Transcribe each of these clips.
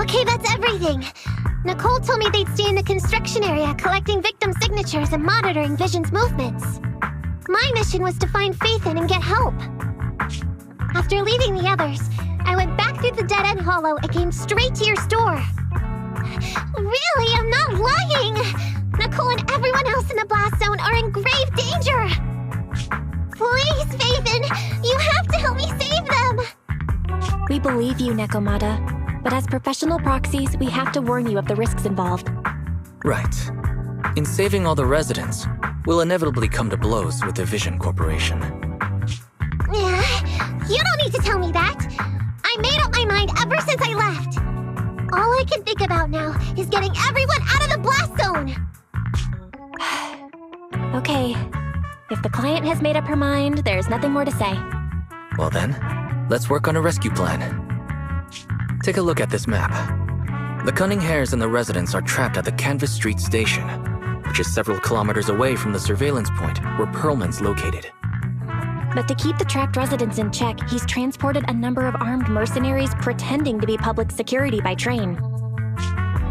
Okay, that's everything. Nicole told me they'd stay in the construction area collecting victim signatures and monitoring Vision's movements. My mission was to find Faithin and get help. After leaving the others, I went back through the dead-end hollow and came straight to your store. Really, I'm not lying! Nicole and everyone else in the blast zone are in grave danger! Please, Faithin, you have to help me save them! We believe you, Nekomata, but as professional proxies, we have to warn you of the risks involved. Right. In saving all the residents, we'll inevitably come to blows with the Vision Corporation. You don't need to tell me that! I made up my mind ever since I left! All I can think about now is getting everyone out of the blast zone! Okay. If the client has made up her mind, there's nothing more to say. Well then, let's work on a rescue plan. Take a look at this map. The Cunning Hares and the residents are trapped at the Canvas Street station, which is several kilometers away from the surveillance point where Perlman's located. But to keep the trapped residents in check, he's transported a number of armed mercenaries pretending to be public security by train.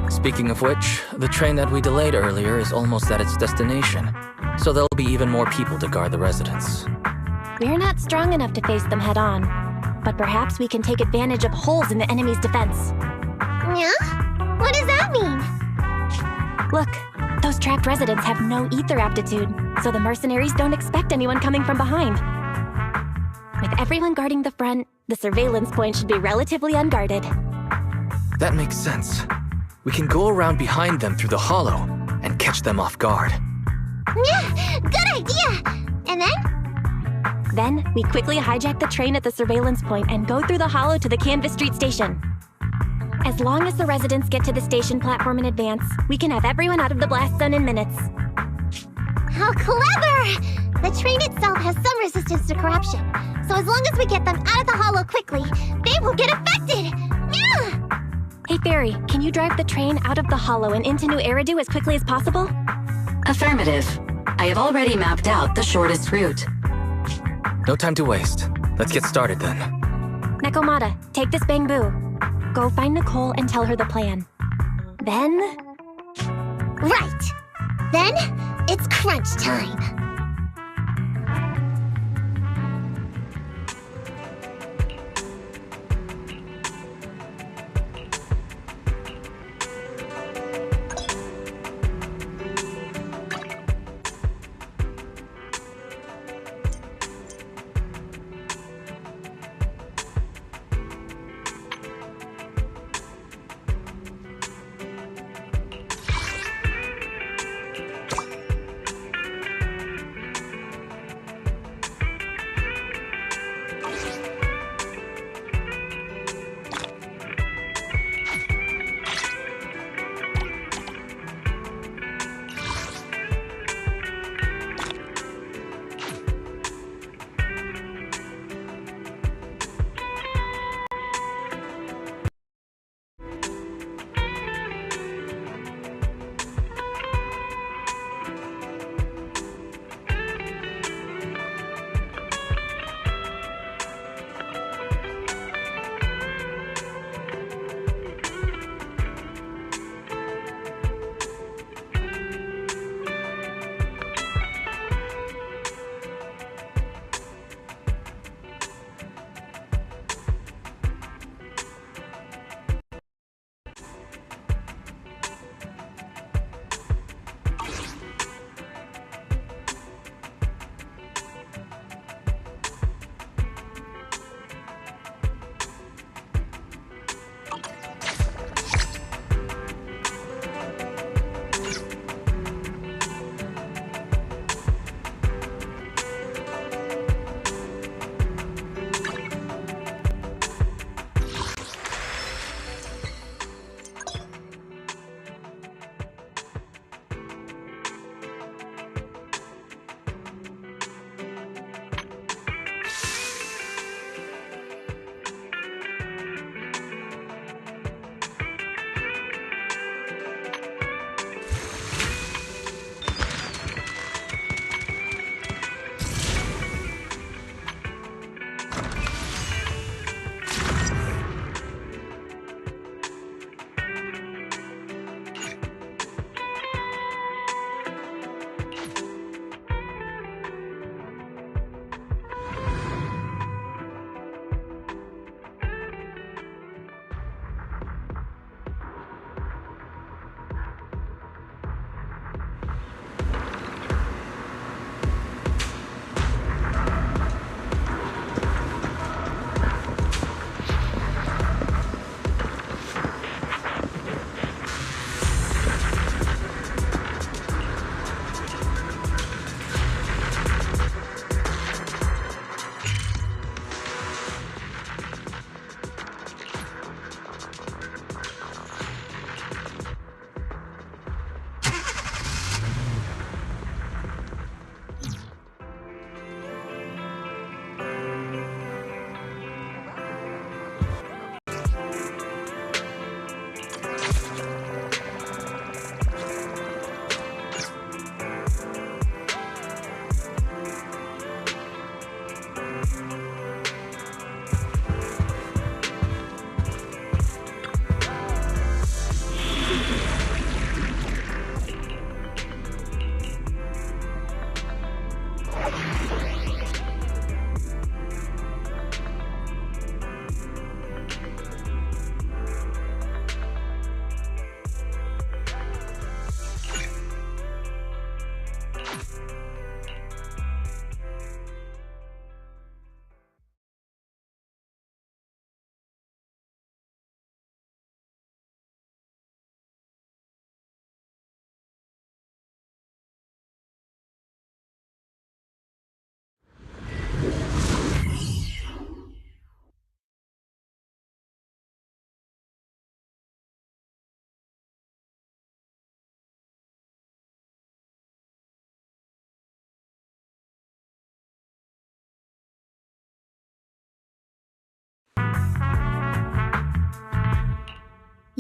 Speaking of which, the train that we delayed earlier is almost at its destination, so there'll be even more people to guard the residents. We're not strong enough to face them head-on, but perhaps we can take advantage of holes in the enemy's defense. Yeah? What does that mean? Look, those trapped residents have no ether aptitude, so the mercenaries don't expect anyone coming from behind. With everyone guarding the front, the surveillance point should be relatively unguarded. That makes sense. We can go around behind them through the hollow and catch them off guard. Yeah, good idea! And then? Then, we quickly hijack the train at the surveillance point and go through the hollow to the Canvas Street station. As long as the residents get to the station platform in advance, we can have everyone out of the blast zone in minutes. How clever! The train itself has some resistance to corruption, so as long as we get them out of the hollow quickly, they won't get affected! Yeah! Hey Fairy, can you drive the train out of the hollow and into New Eridu as quickly as possible? Affirmative. I have already mapped out the shortest route. No time to waste. Let's get started then. Nekomata, take this bamboo. Go find Nicole and tell her the plan. Then... Right! Then, it's crunch time!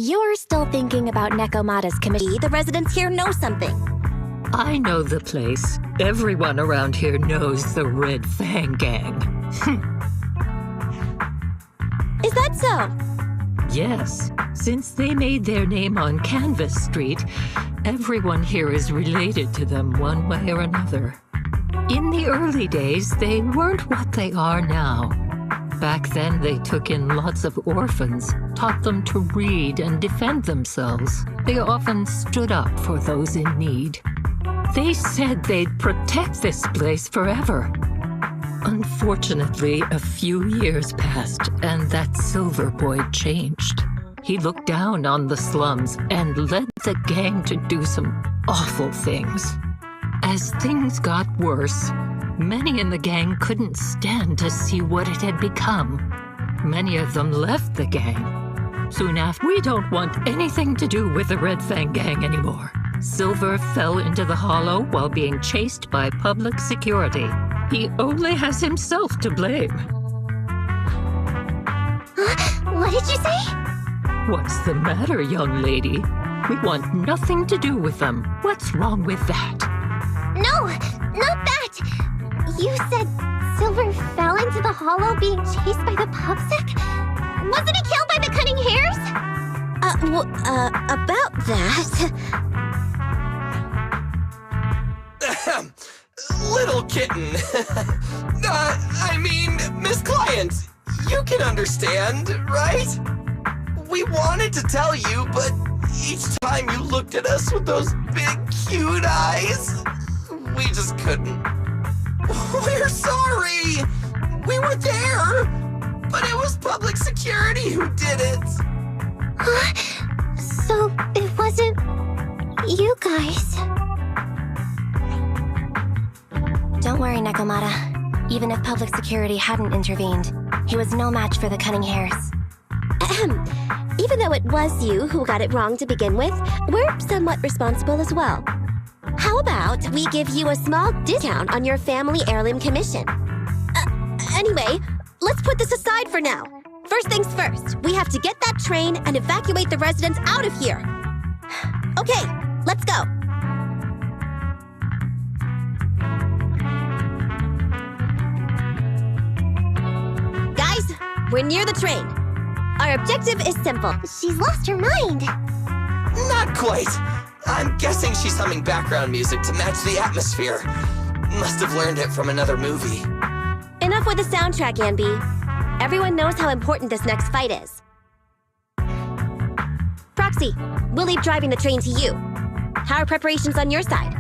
You're still thinking about Nekomata's committee. The residents here know something. I know the place. Everyone around here knows the Red Fang Gang. Is that so? Yes, since they made their name on Canvas Street, everyone here is related to them one way or another. In the early days, they weren't what they are now. Back then, they took in lots of orphans, taught them to read and defend themselves. They often stood up for those in need. They said they'd protect this place forever. Unfortunately, a few years passed, and that Silver Boy changed. He looked down on the slums and led the gang to do some awful things. As things got worse, many in the gang couldn't stand to see what it had become. Many of them left the gang. Soon after, we don't want anything to do with the Red Fang Gang anymore. Silver fell into the hollow while being chased by public security. He only has himself to blame. What did you say? What's the matter, young lady? We want nothing to do with them. What's wrong with that? No, not that! You said Silver fell into the hollow being chased by the PubSec? Wasn't he killed by the cunning hares? About that... Little kitten. I mean, Miss Client, you can understand, right? We wanted to tell you, but each time you looked at us with those big, cute eyes, we just couldn't. We're sorry. We were there, but it was public security who did it. So it wasn't you guys. Don't worry, Nekomata. Even if public security hadn't intervened, he was no match for the cunning hares. Even though it was you who got it wrong to begin with, we're somewhat responsible as well. How about we give you a small discount on your family heirloom commission? Anyway, let's put this aside for now. First things first, we have to get that train and evacuate the residents out of here. Okay, let's go. Guys, we're near the train. Our objective is simple. She's lost her mind. Not quite. I'm guessing she's humming background music to match the atmosphere. Must have learned it from another movie. Enough with the soundtrack, Anby. Everyone knows how important this next fight is. Proxy, we'll leave driving the train to you. How are preparations on your side?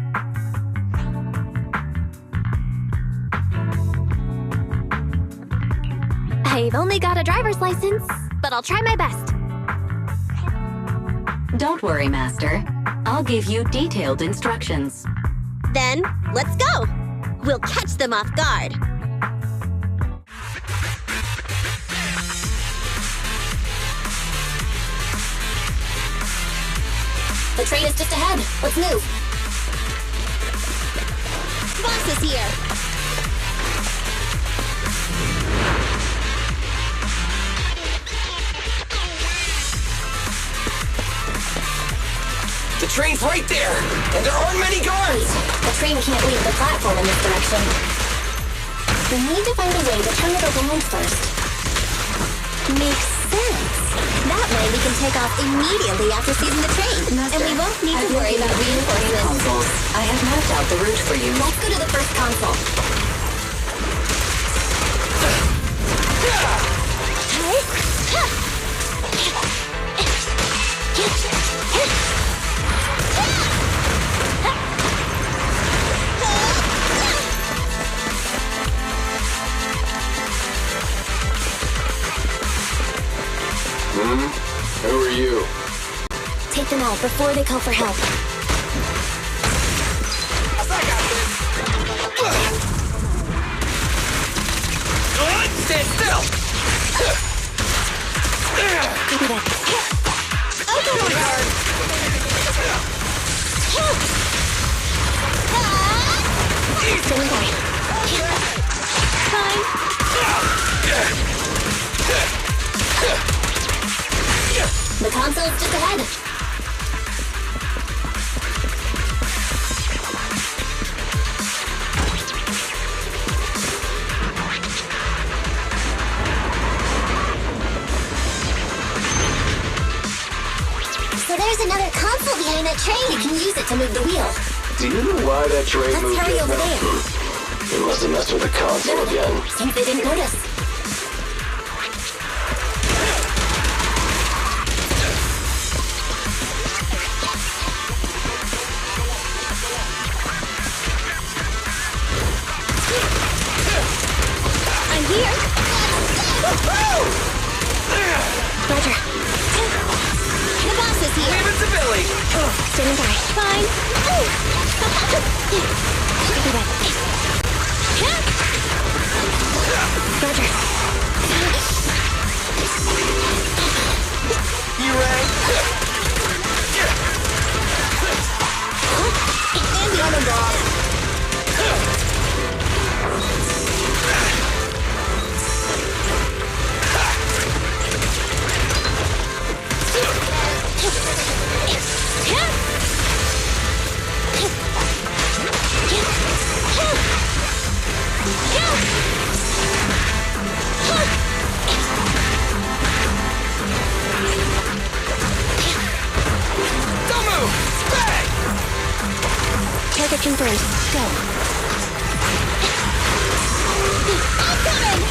I've only got a driver's license, but I'll try my best. Don't worry, Master. I'll give you detailed instructions. Then, let's go! We'll catch them off guard. The train is just ahead. Let's move. Boss is here! The train's right there, and there aren't many guards. The train can't leave the platform in this direction. We need to find a way to turn it around first. Makes sense. That way we can take off immediately after seizing the train. Master, And we won't need I've to worry located about the reinforcements. consoles. I have mapped out the route for you. Let's go to the first console. Who are you? Take them out before they call for help. Stand still! Copy that. Standing by. The The console's just ahead. So there's another console behind that train. You can use it to move the wheel. Do you know why that train Let's moved hurry just over now? there. It must have messed with the console again. Think they didn't notice. I'm here. Roger. The boss is here. Leave it to Billy. Standing by. Fine. Roger. You rang? And the other boss. Don't move! Bang! Target confirmed. Go. I'm coming!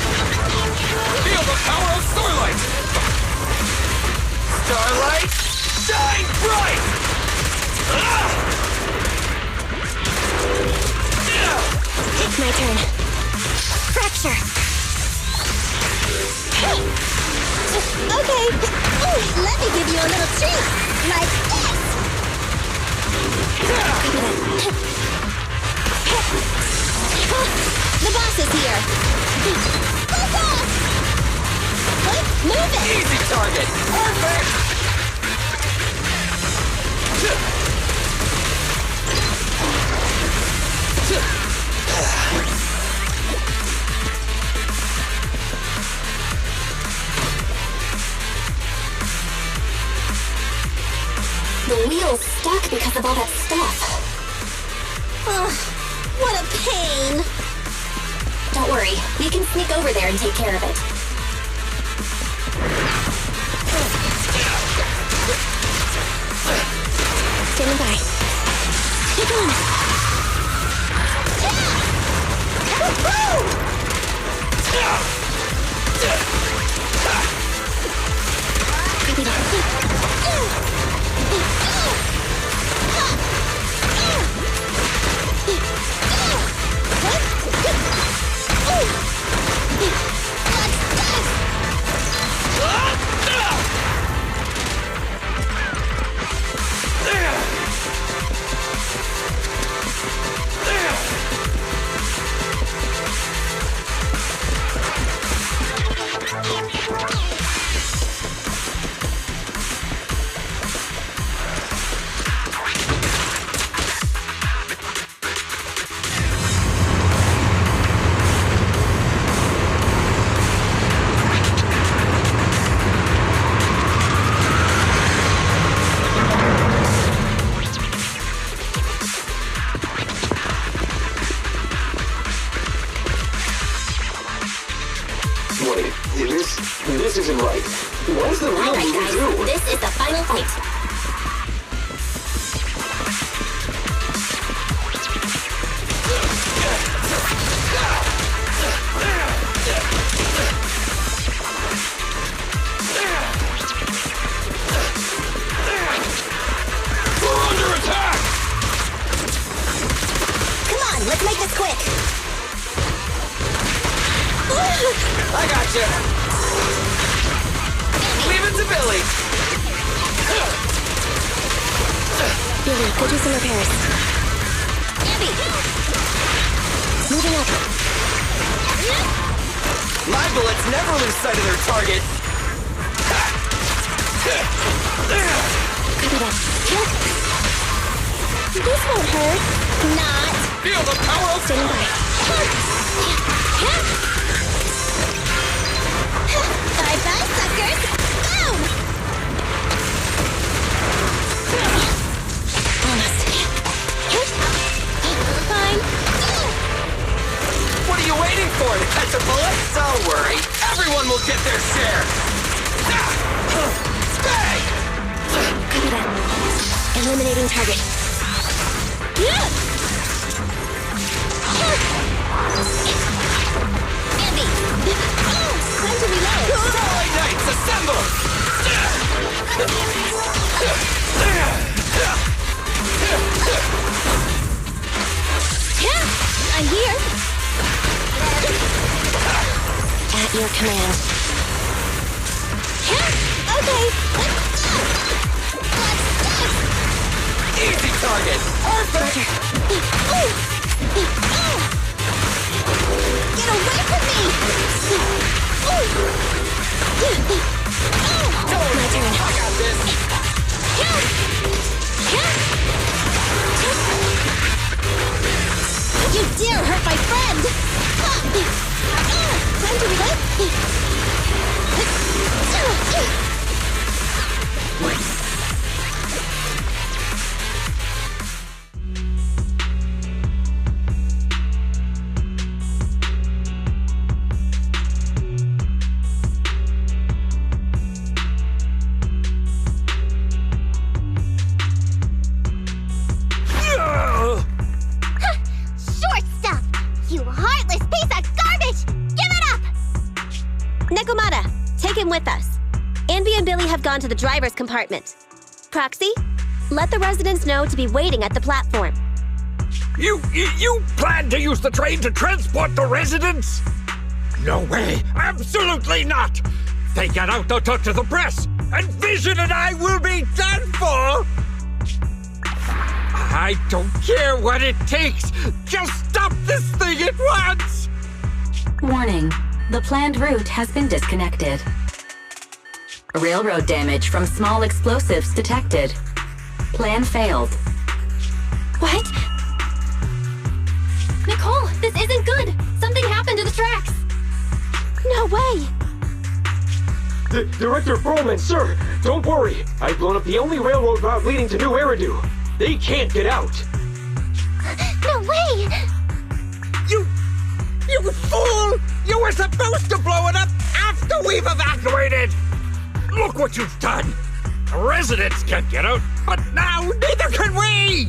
Feel the power of Starlight! Starlight, shine bright! It's my turn. Fracture. Okay. Let me give you a little treat. Like this. The boss is here. Fuck off! Move it! Easy target! Perfect! The wheel's stuck because of all that stuff. Ugh, what a pain. Don't worry, we can sneak over there and take care of it. Standing by. Keep on. Copy that. This isn't right. What does the real Alright, movie guys, do? this is the final fight. We're under attack! Come on, let's make this quick. I got you. Leave it to Billy. Billy, go do some repairs. Abby! Moving up. My bullets never lose sight of their target. Copy that. This won't hurt. Not. Feel the power of Standing by. Bye-bye, suckers. Boom! moving target. Andy! Time to reload! Starlight Knights, assemble! I'm here! At your command. Okay, let's go! Easy target! Perfect! Get away from me! Don't My turn. I got this! You dare hurt my friend! Time to reload! Short stuff! You heartless piece of garbage! Give it up! Nekomata, take him with us. Anvi and Billy have gone to the driver's compartment. Proxy, let the residents know to be waiting at the platform. You plan to use the train to transport the residents? No way! Absolutely not! They get out, they'll talk to the press, and Vision and I will be done for! I don't care what it takes! Just stop this thing at once! Warning. The planned route has been disconnected. Railroad damage from small explosives detected. Plan failed. What? Nicole, this isn't good! Something happened to the tracks! No way! Director Perlman, sir, don't worry. I've blown up the only railroad route leading to New Eridu. They can't get out. No way! You fool! You were supposed to blow it up after we've evacuated! Look what you've done! The residents can't get out, but now neither can we!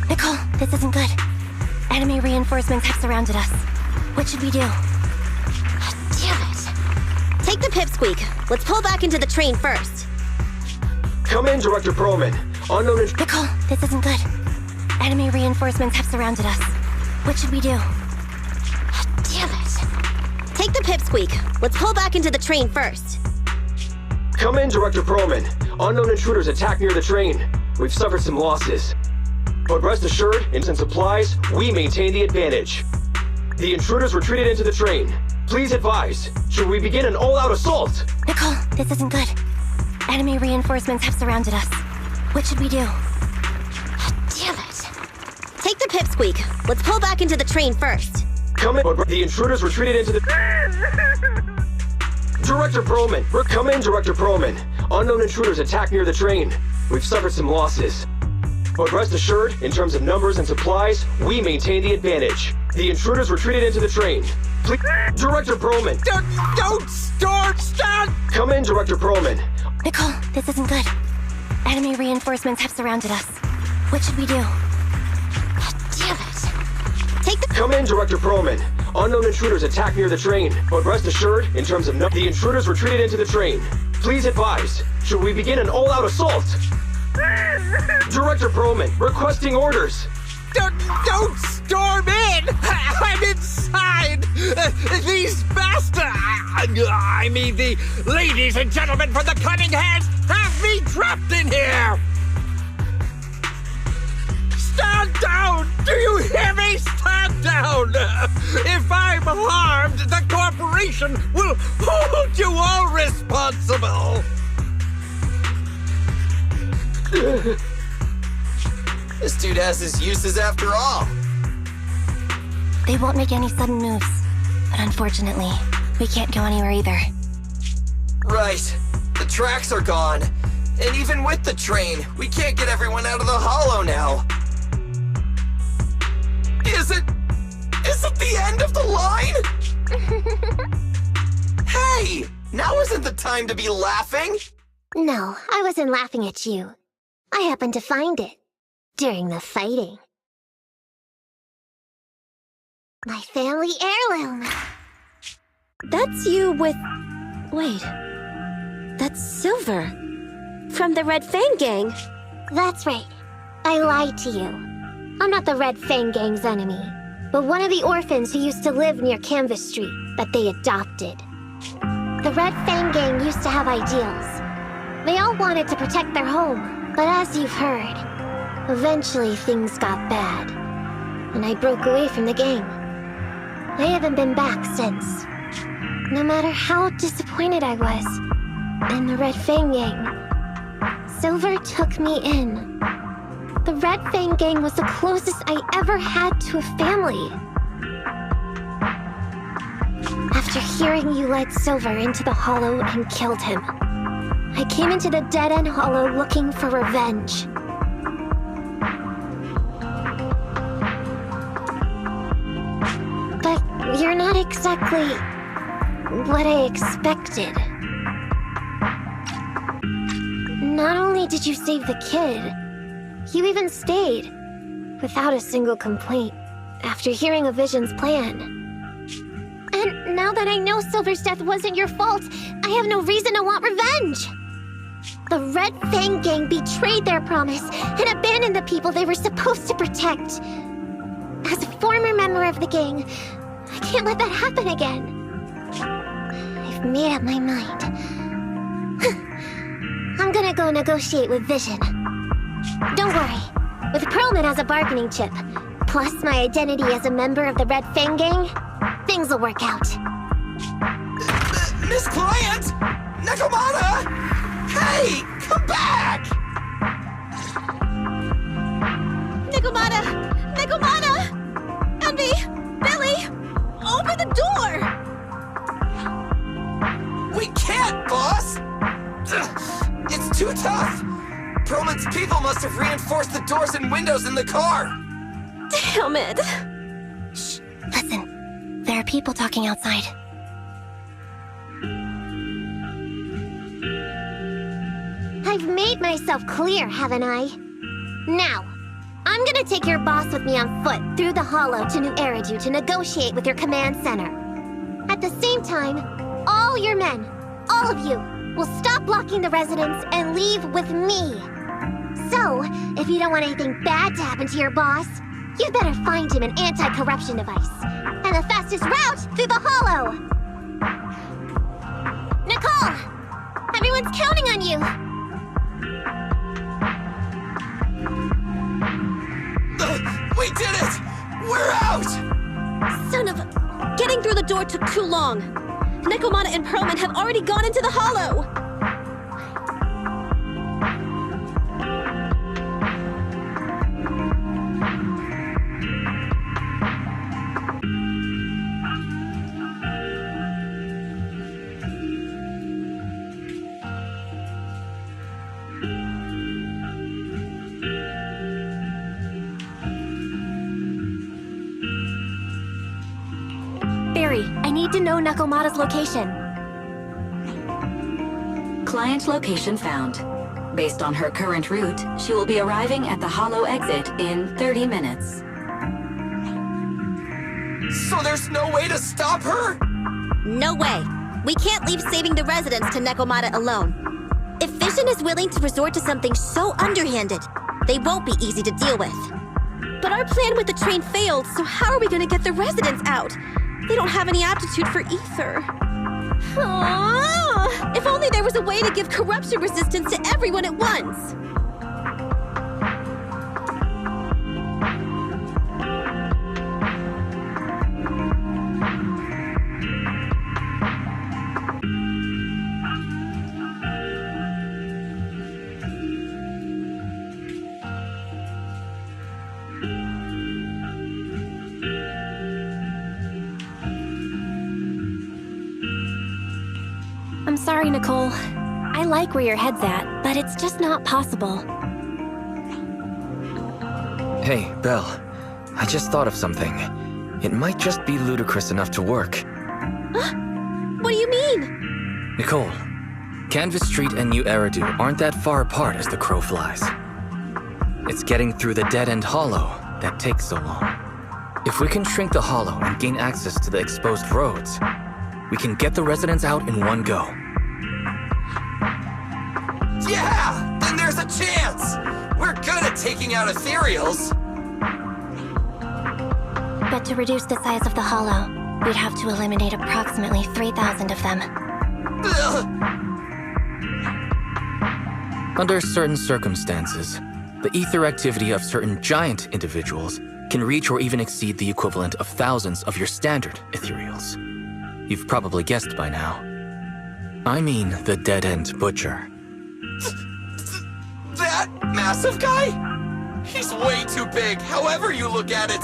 Nicole, this isn't good. Enemy reinforcements have surrounded us. What should we do? Damn it! Take the pipsqueak. Let's pull back into the train first. Come in, Director Perlman. Unknown Nicole, this isn't good. Enemy reinforcements have surrounded us. What should we do? Damn it! Take the pipsqueak. Let's pull back into the train first. Come in, Director Perlman. Unknown intruders attacked near the train. We've suffered some losses. But rest assured, in some supplies, we maintain the advantage. The intruders retreated into the train. Please advise, should we begin an all-out assault? Nicole, this isn't good. Enemy reinforcements have surrounded us. What should we do? Damn it! Take the pipsqueak. Let's pull back into the train first. Come in, but the intruders retreated into the... Director Perlman, come in, Director Perlman. Unknown intruders attacked near the train. We've suffered some losses. But rest assured, in terms of numbers and supplies, we maintain the advantage. The intruders retreated into the train. Please, Director Perlman. Don't stand! Come in, Director Perlman. Nicole, this isn't good. Enemy reinforcements have surrounded us. What should we do? Damn it! Take the... Come in, Director Perlman. Unknown intruders attacked near the train. But rest assured, in terms of the intruders retreated into the train. Please advise, should we begin an all-out assault? Director Perlman, requesting orders. Don't storm in! I'm inside! These bastards! I mean, the ladies and gentlemen from the Cunning Hands have me trapped in here! Stand down! Do you hear me? Stand down! If I'm harmed, the corporation will hold you all responsible! This dude has his uses after all. They won't make any sudden moves. But unfortunately, we can't go anywhere either. Right. The tracks are gone. And even with the train, we can't get everyone out of the hollow now. Is it the end of the line? Hey! Now isn't the time to be laughing! No, I wasn't laughing at you. I happened to find it during the fighting. My family heirloom. That's you with... Wait. That's Silver. From the Red Fang Gang. That's right. I lied to you. I'm not the Red Fang Gang's enemy, but one of the orphans who used to live near Canvas Street that they adopted. The Red Fang Gang used to have ideals. They all wanted to protect their home, but as you've heard, eventually things got bad, and I broke away from the gang. I haven't been back since. No matter how disappointed I was in the Red Fang Gang, Silver took me in. The Red Fang Gang was the closest I ever had to a family. After hearing you led Silver into the Hollow and killed him, I came into the dead-end Hollow looking for revenge. But you're not exactly what I expected. Not only did you save the kid, you even stayed, without a single complaint, after hearing of Vision's plan. And now that I know Silver's death wasn't your fault, I have no reason to want revenge! The Red Fang Gang betrayed their promise and abandoned the people they were supposed to protect. As a former member of the gang, I can't let that happen again. I've made up my mind. I'm gonna go negotiate with Vision. Don't worry. With Perlman as a bargaining chip, plus my identity as a member of the Red Fang Gang, things will work out. Miss Client! Nakamata! Hey! Come back! Nakamata! Nakamata! Envy! Billy! Open the door! We can't, boss! It's too tough! Perlman's people must have reinforced the doors and windows in the car! Damn it! Shh, listen. There are people talking outside. I've made myself clear, haven't I? Now, I'm gonna take your boss with me on foot through the Hollow to New Eridu to negotiate with your command center. At the same time, all your men, all of you, will stop blocking the residents and leave with me. So, if you don't want anything bad to happen to your boss, you'd better find him an anti-corruption device. And the fastest route through the Hollow! Nicole! Everyone's counting on you! We did it! We're out! Son of a... Getting through the door took too long. Nekomata and Perlman have already gone into the Hollow! Barry, I need to know Nakomata's location. Client location found. Based on her current route, she will be arriving at the Hollow exit in 30 minutes. So there's no way to stop her? No way. We can't leave saving the residents to Nekomata alone. If Vision is willing to resort to something so underhanded, they won't be easy to deal with. But our plan with the train failed, so how are we gonna get the residents out? They don't have any aptitude for ether. Aww. If only there was a way to give corruption resistance to everyone at once! I'm sorry, Nicole. I like where your head's at, but it's just not possible. Hey, Belle. I just thought of something. It might just be ludicrous enough to work. What do you mean? Nicole, Canvas Street and New Eridu aren't that far apart as the crow flies. It's getting through the dead-end hollow that takes so long. If we can shrink the hollow and gain access to the exposed roads, we can get the residents out in one go. Yeah! Then there's a chance! We're good at taking out ethereals! But to reduce the size of the hollow, we'd have to eliminate approximately 3,000 of them. Ugh. Under certain circumstances, the ether activity of certain giant individuals can reach or even exceed the equivalent of thousands of your standard ethereals. You've probably guessed by now. I mean the dead-end butcher. That massive guy? He's way too big, however you look at it.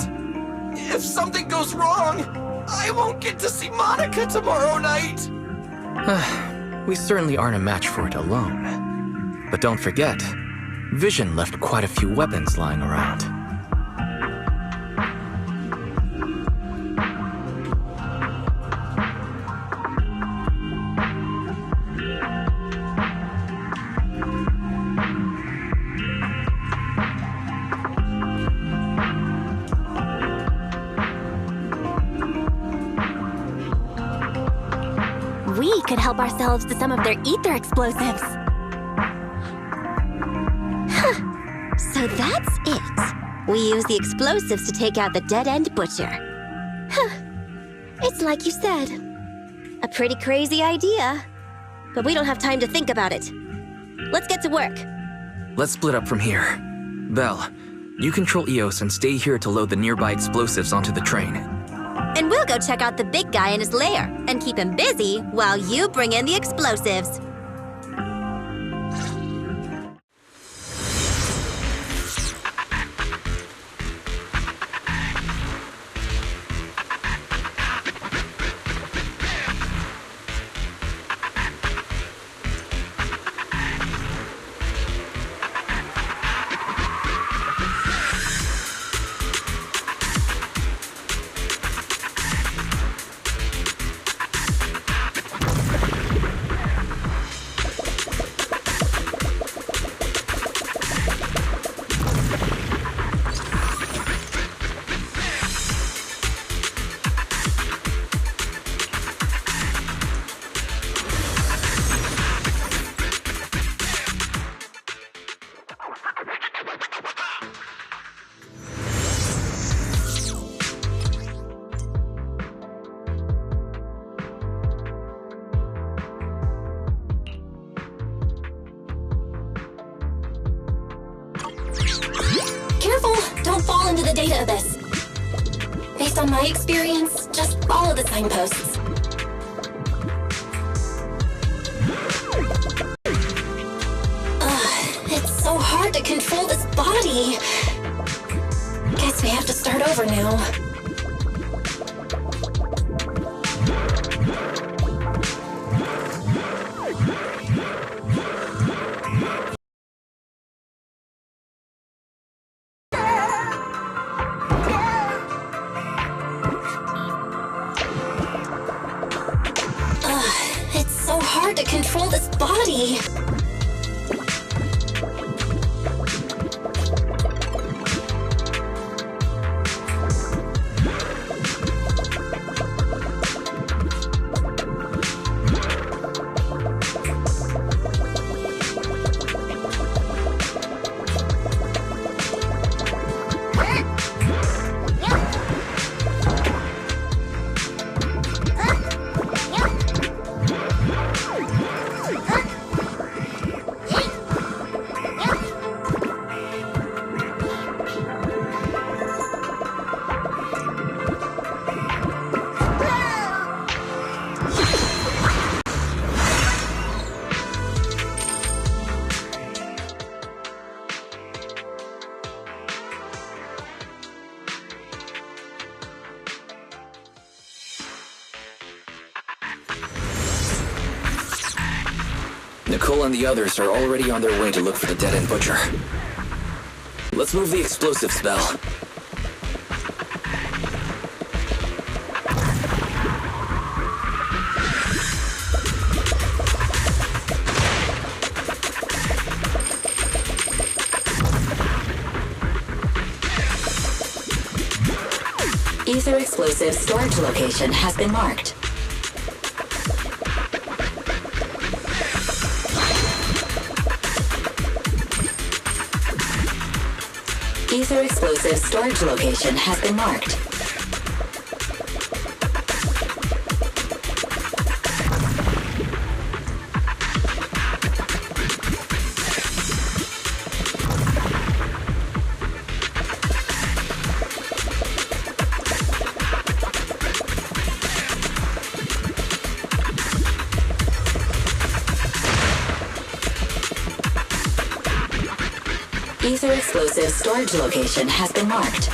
If something goes wrong, I won't get to see Monica tomorrow night. We certainly aren't a match for it alone. But don't forget, Vision left quite a few weapons lying around. We could help ourselves to some of their ether explosives. So that's it. We use the explosives to take out the dead-end butcher. It's like you said. A pretty crazy idea. But we don't have time to think about it. Let's get to work. Let's split up from here. Belle, you control Eos and stay here to load the nearby explosives onto the train. And we'll go check out the big guy in his lair and keep him busy while you bring in the explosives. Careful! Don't fall into the data abyss. Based on my experience, just follow the signposts. It's so hard to control this body. Guess we have to start over now. It's so hard to control this body. Nicole and the others are already on their way to look for the dead-end butcher. Let's move the explosives, Belle. Ether explosive storage location has been marked. Ether explosive storage location has been marked. Ether explosive storage location has been marked.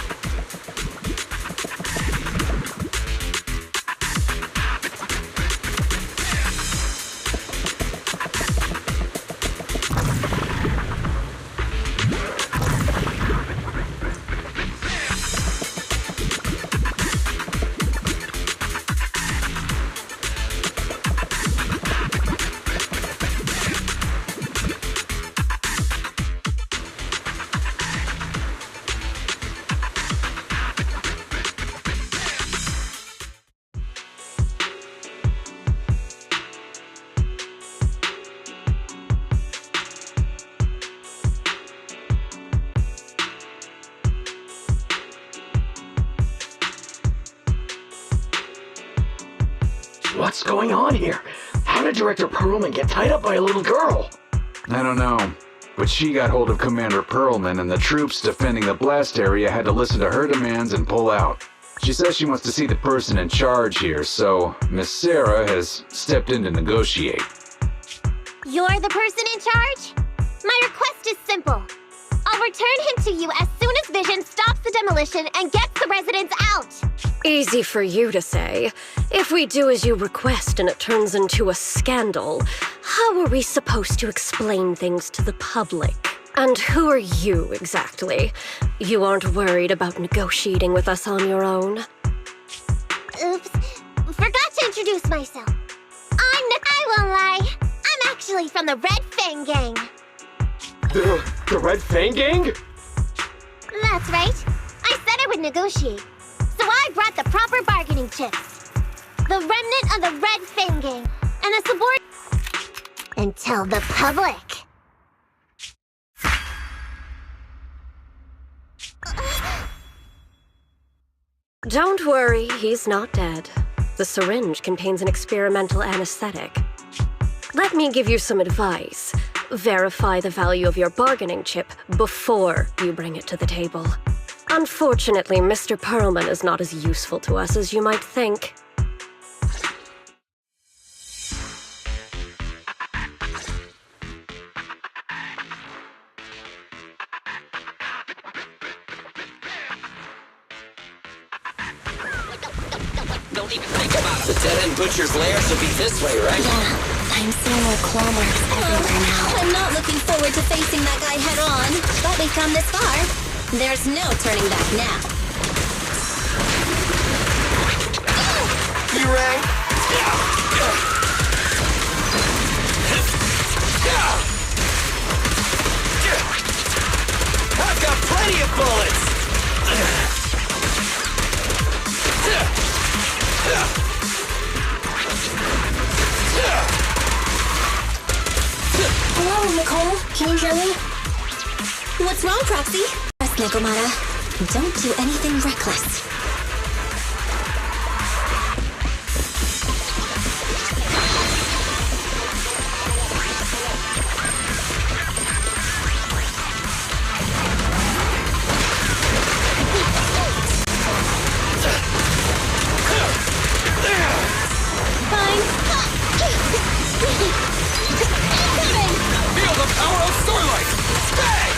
What's going on here? How did Director Perlman get tied up by a little girl? I don't know, but she got hold of Commander Perlman, and the troops defending the blast area had to listen to her demands and pull out. She says she wants to see the person in charge here, so Miss Sarah has stepped in to negotiate. You're the person in charge? My request is simple. I'll return him to you as soon as Vision stops the demolition and gets the residents out. Easy for you to say. If we do as you request and it turns into a scandal, how are we supposed to explain things to the public? And who are you, exactly? You aren't worried about negotiating with us on your own? Oops. Forgot to introduce myself. I won't lie. I'm actually from the Red Fang Gang. The Red Fang Gang? That's right. I said I would negotiate. So I brought the proper bargaining chips. The remnant of the Red Fang Gang. And the subordinate... And tell the public. Don't worry, he's not dead. The syringe contains an experimental anesthetic. Let me give you some advice. Verify the value of your bargaining chip before you bring it to the table. Unfortunately, Mr. Perlman is not as useful to us as you might think. Don't even think about it. The dead-end butcher's lair should be this way, right? Yeah, I'm seeing more claw marks everywhere now. I'm not looking forward to facing that guy head-on, but we've come this far. There's no turning back now. You rang? I've got plenty of bullets! Hello, Nicole. Can you hear me? What's wrong, Proxy? Yes, Nekomata. Don't do anything reckless. Feel the power of Starlight! Bang!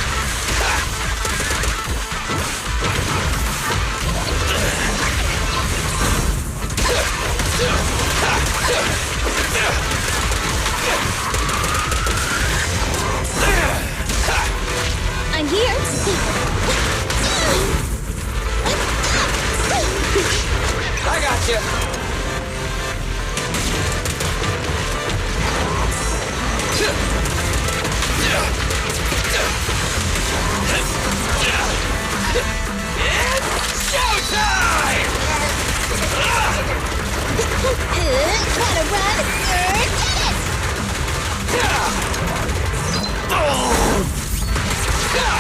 Gotta run! Get it!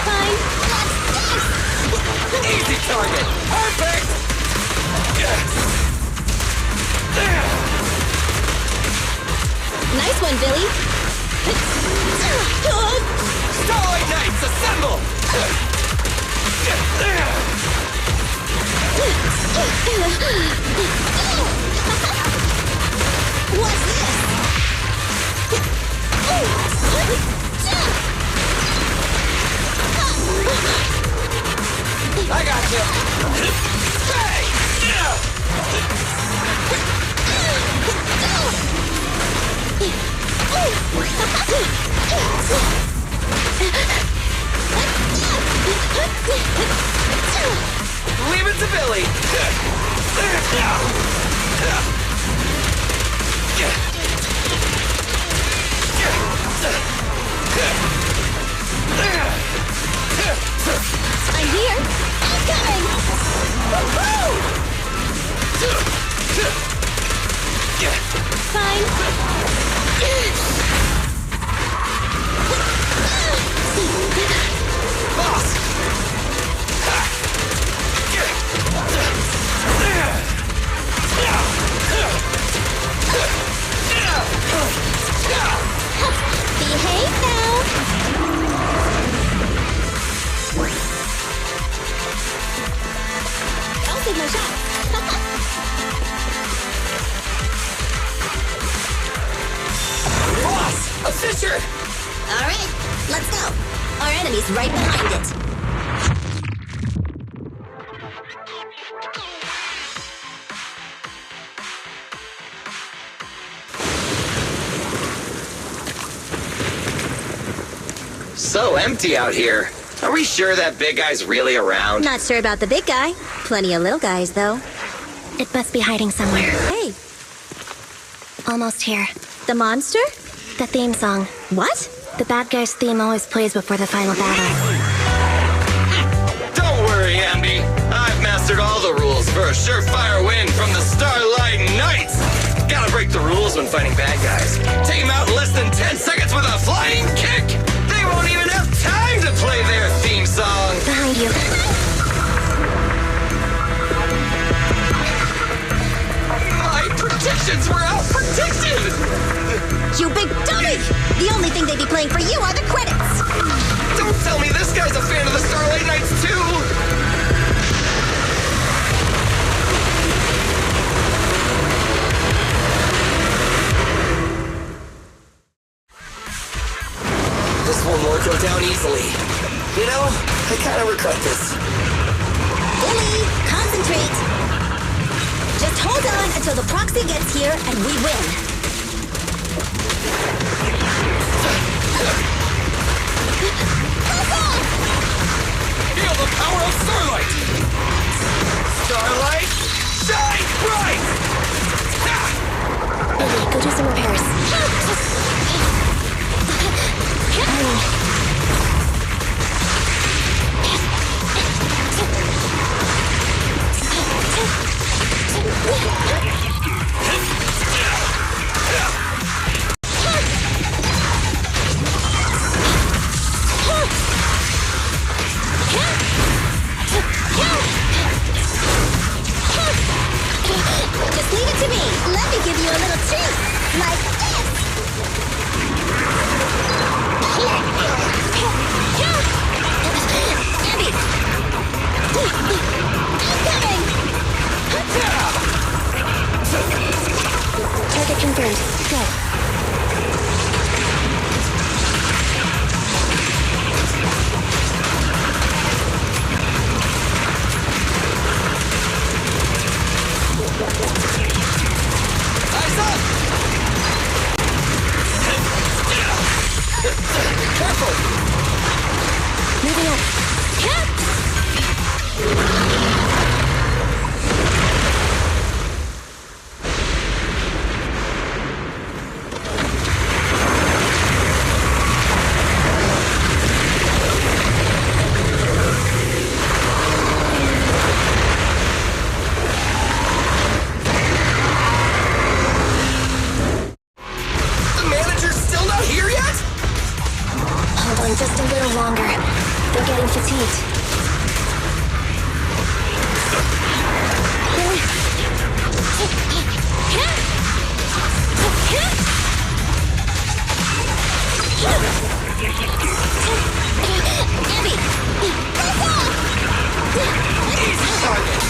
Fine. What's this? Easy target! Perfect! Nice one, Billy. Starlight Knights, assemble! What's this? I got you! Hey! Leave it to Billy! I'm here. I'm coming. Woohoo! Fine. Boss! Behave now. I'll take my shot. Boss! A fisher! All right, let's go. Our enemy's right behind it. So empty out here. Are we sure that big guy's really around? Not sure about the big guy. Plenty of little guys, though. It must be hiding somewhere. Hey, Almost here. the monster? The theme song. What? The bad guy's theme always plays before the final battle. Don't worry, Ambi. I've mastered all the rules for a surefire win from the Starlight Knights. Gotta break the rules when fighting bad guys. Take them out in less than 10 seconds with a flying kick. They won't even have time to play their theme song. Behind you. My predictions were out-predicted! You big dummy! The only thing they'd be playing for you are the credits! Don't tell me this guy's a fan of the Starlight Knights too! This one won't go down easily. You know, I kind of regret this. Billy, concentrate. Just hold on until the proxy gets here and we win. Feel the power of Starlight! Starlight, shine bright! Billy, go do some repairs. Just leave it to me. Let me give you a little taste. Like this. Abby. Incoming. Target confirmed. Go. Eyes up! Careful! Moving up. battling just a little longer. They're getting fatigued. Abby! Easy target!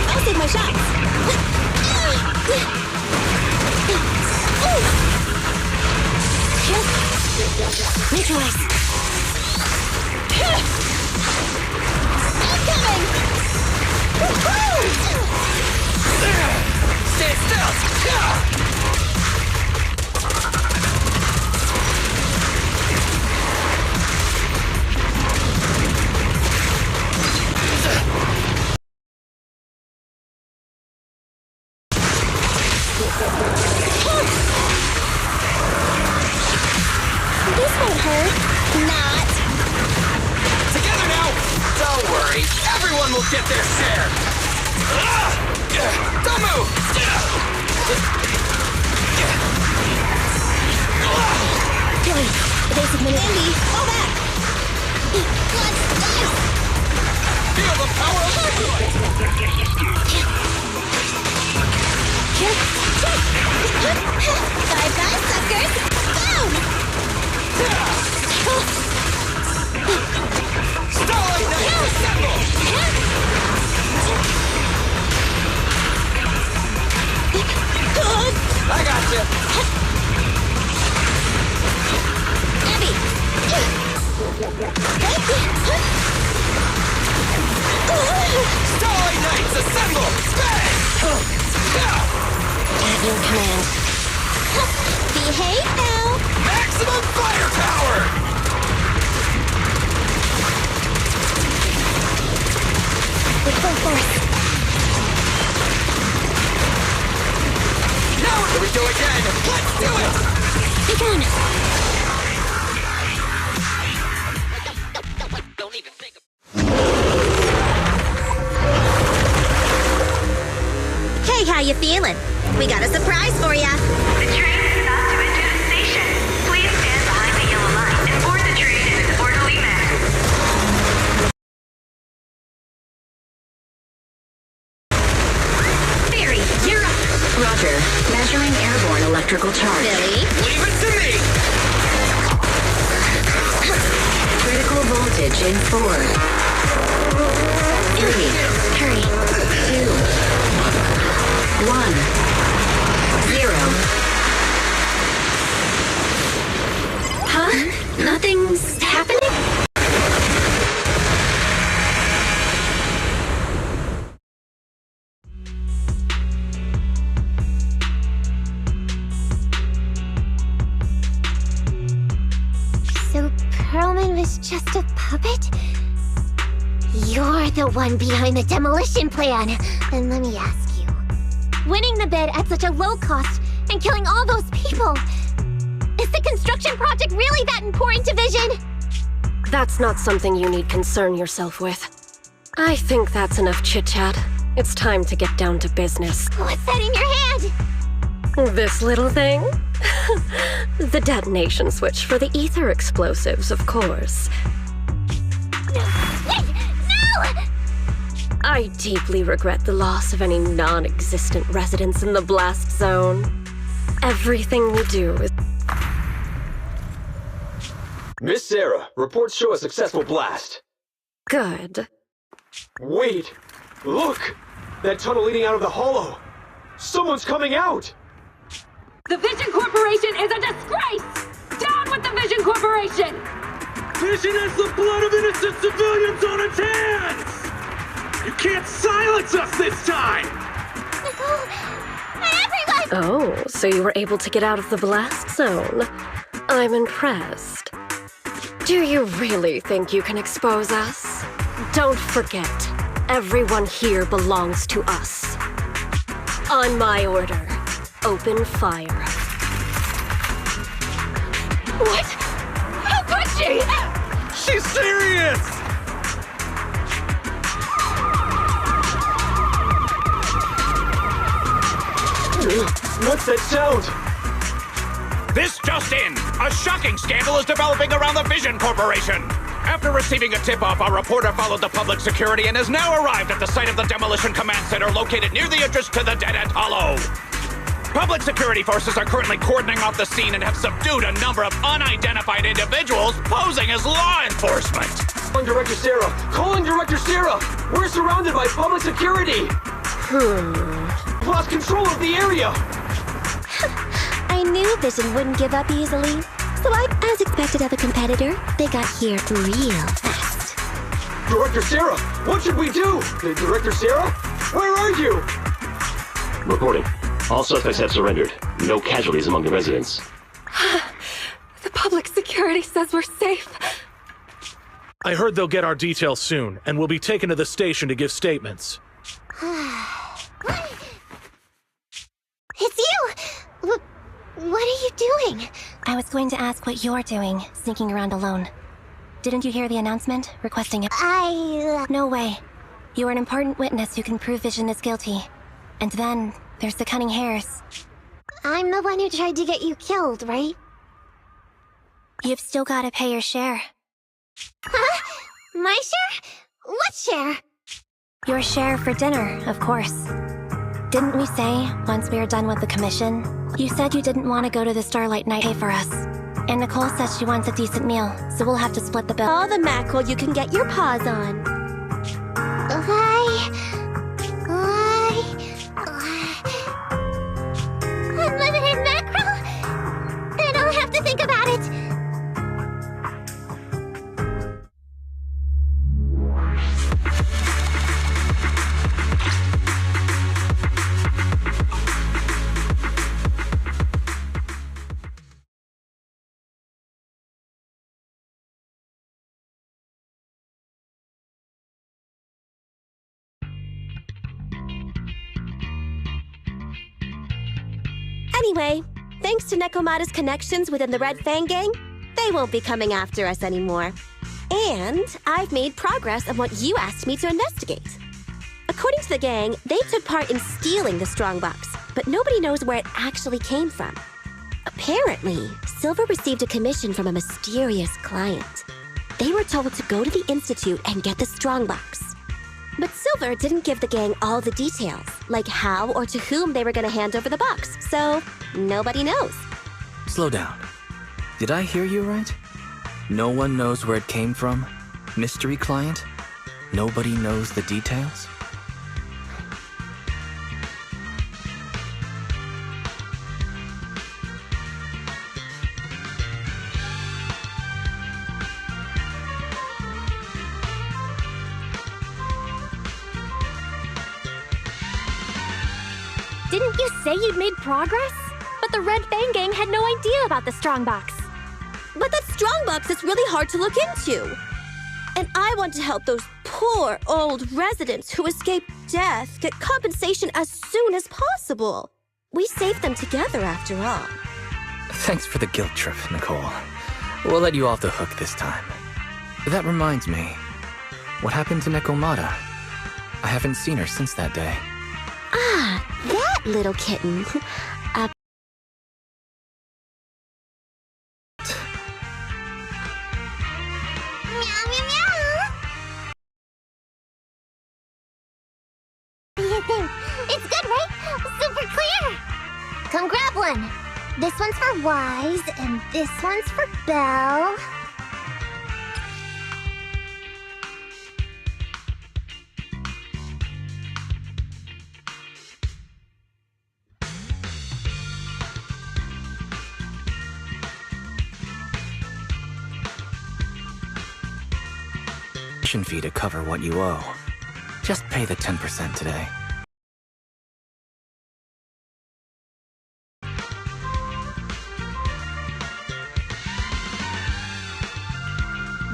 I'll save my shots. Neutralize. I'm coming! Stay still! This won't hurt. Not. Together now! Don't worry, everyone will get their share! Don't move! Billy, basic minute. Andy, fall back! Let's dice! Feel the power of the Bye-bye, suckers! Boom! Starlight Knight, assemble! I got you! Abby! Starlight Knights, assemble! Bang! At your command. Behave now! Maximum firepower! With full force. Now what do we do again? Let's do it! Be gone! Don't even think of... Hey, how you feeling? We got a surprise for ya. The train is about to enter the station. Please stand behind the yellow line and board the train in an orderly manner. Barry, you're up. Roger. Measuring airborne electrical charge. Billy. Leave it to me! Critical voltage in 4. 3. Hurry. 2. 1. 0. Huh? Nothing's happening? So Perlman was just a puppet? You're the one behind the demolition plan. Then let me ask you. Winning the bid at such a low cost and killing all those people. Is the construction project really that important to Vision? That's not something you need concern yourself with. I think that's enough chit-chat. It's time to get down to business. What's that in your hand? This little thing? The detonation switch for the ether explosives, of course. Wait! No! I deeply regret the loss of any non-existent residents in the blast zone. Everything we do is... Miss Sarah, reports show a successful blast. good. Wait! Look! That tunnel leading out of the hollow! Someone's coming out! The Vision Corporation is a disgrace! Down with the Vision Corporation! Vision has the blood of innocent civilians on its hands! You can't silence us this time! Nicole! Everyone! Oh, so you were able to get out of the blast zone. I'm impressed. Do you really think you can expose us? Don't forget, everyone here belongs to us. On my order, open fire. What? How could she? She's serious! What's that sound? This just in! A shocking scandal is developing around the Vision Corporation! After receiving a tip-off, our reporter followed the public security and has now arrived at the site of the Demolition Command Center located near the entrance to the Dead End Hollow. Public security forces are currently cordoning off the scene and have subdued a number of unidentified individuals posing as law enforcement. Calling Director Sarah! Calling Director Sarah! We're surrounded by public security! Lost control of the area! I knew Vision wouldn't give up easily. So as expected of a competitor, they got here real fast. Director Sarah! What should we do? Director Sarah? Where are you? Reporting. All suspects have surrendered. No casualties among the residents. The public security says we're safe. I heard they'll get our details soon, and we'll be taken to the station to give statements. It's you! What are you doing? I was going to ask what you're doing, sneaking around alone. Didn't you hear the announcement, requesting a— No way. You're an important witness who can prove Vision is guilty. And then, there's the cunning hares. I'm the one who tried to get you killed, right? You've still gotta pay your share. Huh? My share? What share? Your share for dinner, of course. Didn't we say, once we were done with the commission, you said you didn't want to go to the Starlight Night pay for us. And Nicole says she wants a decent meal, so we'll have to split the bill. All the mackerel you can get your paws on. Unlimited mackerel? Then I'll have to think about it. Anyway, thanks to Nekomata's connections within the Red Fang Gang, they won't be coming after us anymore. And I've made progress on what you asked me to investigate. According to the gang, they took part in stealing the strongbox, but nobody knows where it actually came from. Apparently, Silver received a commission from a mysterious client. They were told to go to the Institute and get the strongbox. But Silver didn't give the gang all the details, like how or to whom they were going to hand over the box, so nobody knows. Slow down. Did I hear you right? No one knows where it came from? Mystery client? Nobody knows the details? Didn't you say you'd made progress? But the Red Fang Gang had no idea about the strongbox. But that strongbox is really hard to look into. And I want to help those poor old residents who escaped death get compensation as soon as possible. We saved them together after all. Thanks for the guilt trip, Nicole. We'll let you off the hook this time. That reminds me. What happened to Nekomata? I haven't seen her since that day. Ah, that little kitten. Meow, meow, meow. It's good, right? Super clear. Come grab one. This one's for Wise, and this one's for Belle. Fee to cover what you owe. Just pay the 10% today.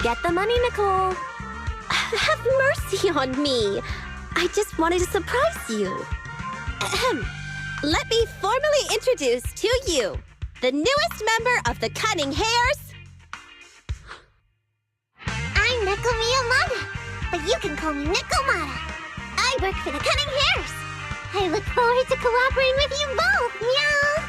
Get the money, Nicole. Have mercy on me. I just wanted to surprise you. Ahem. Let me formally introduce to you the newest member of the Cunning Hares. I'm Neko Miyamata, but you can call me Nekomata. I work for the Cunning Hares. I look forward to cooperating with you both, meow!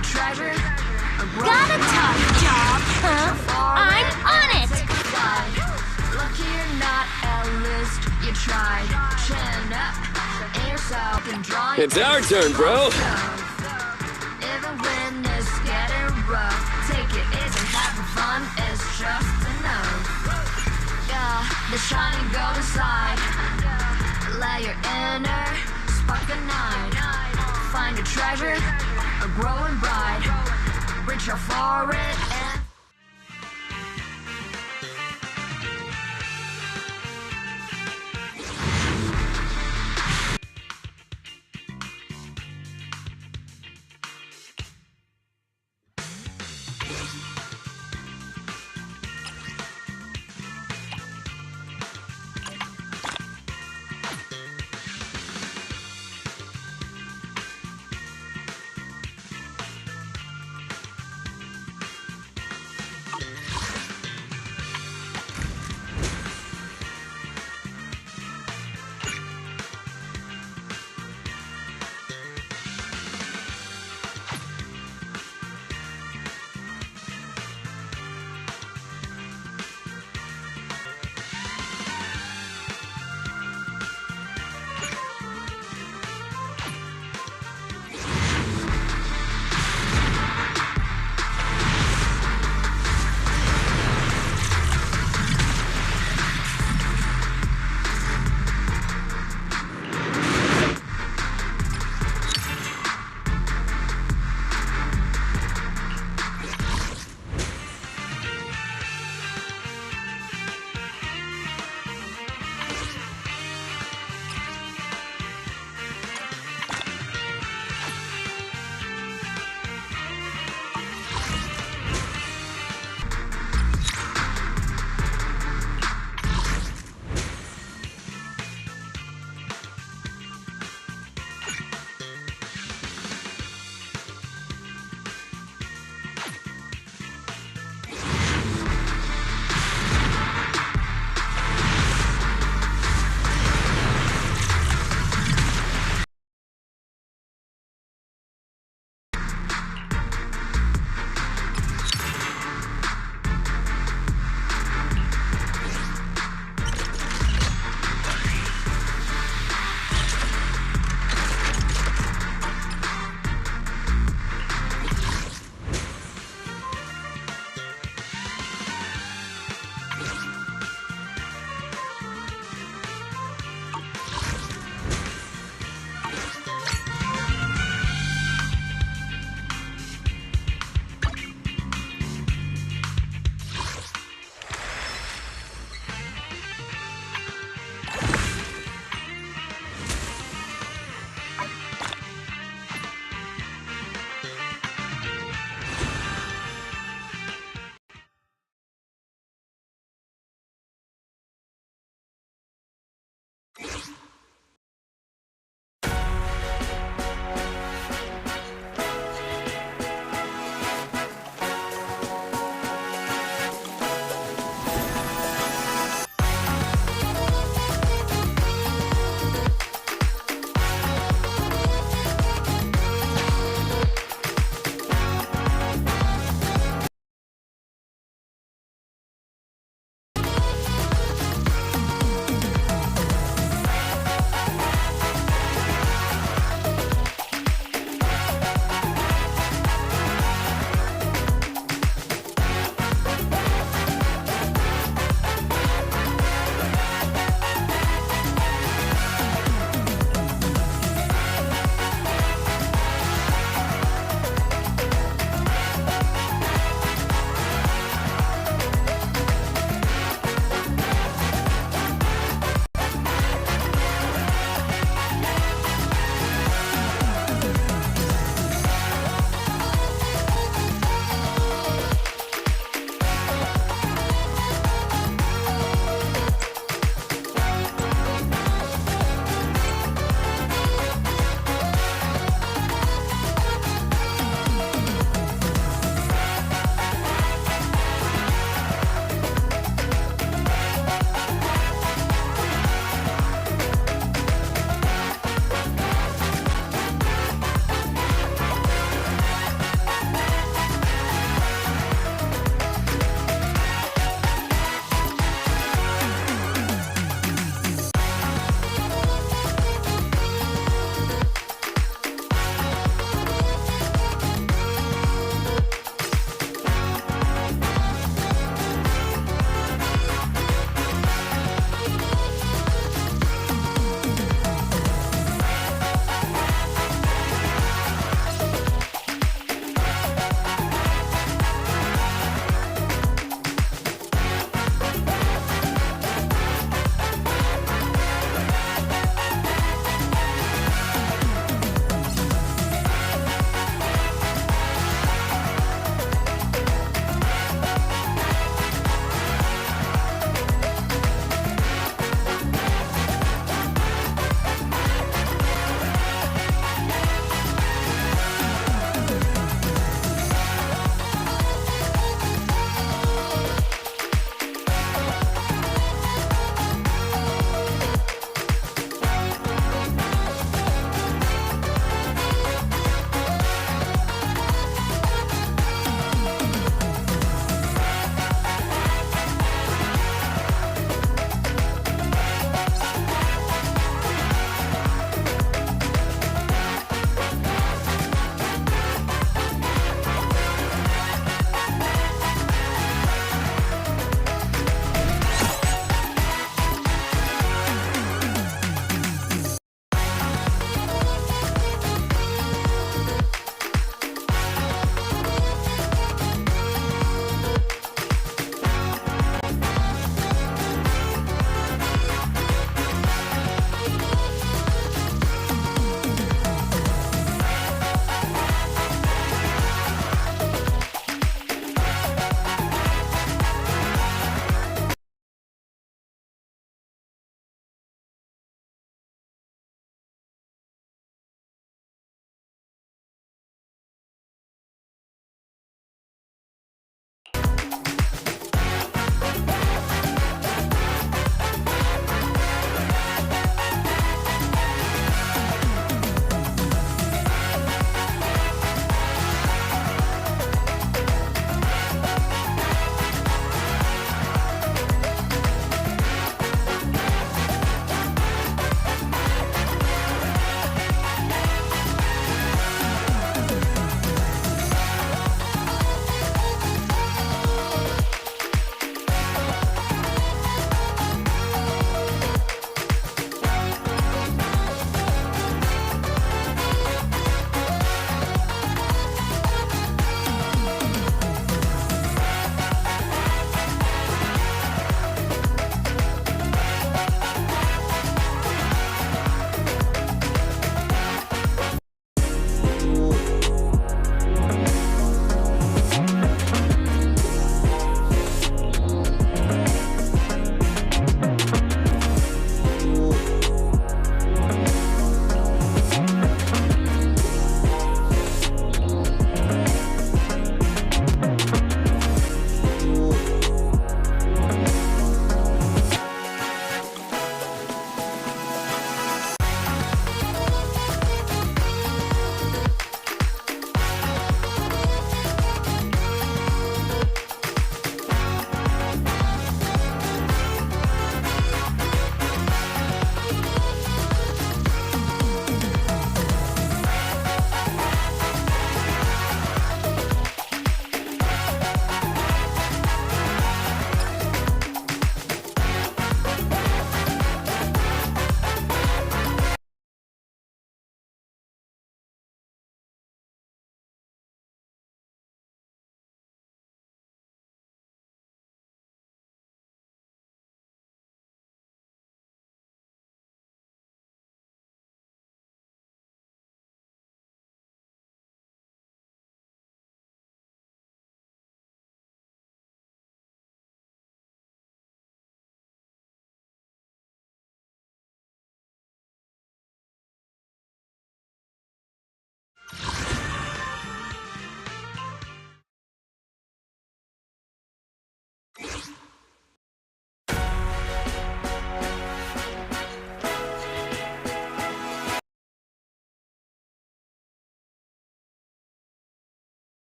a treasure. Got a tough job, huh? I'm on it! Lucky you're not A-list, you tried. Chin up, in yourself and draw. It's our turn, bro. Even when it's getting rough, take it easy, having fun is just enough. Yeah, the shining golden side. Let your inner spark ignite. Find a treasure, a growing bright. Reach out for it and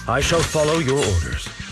I shall follow your orders.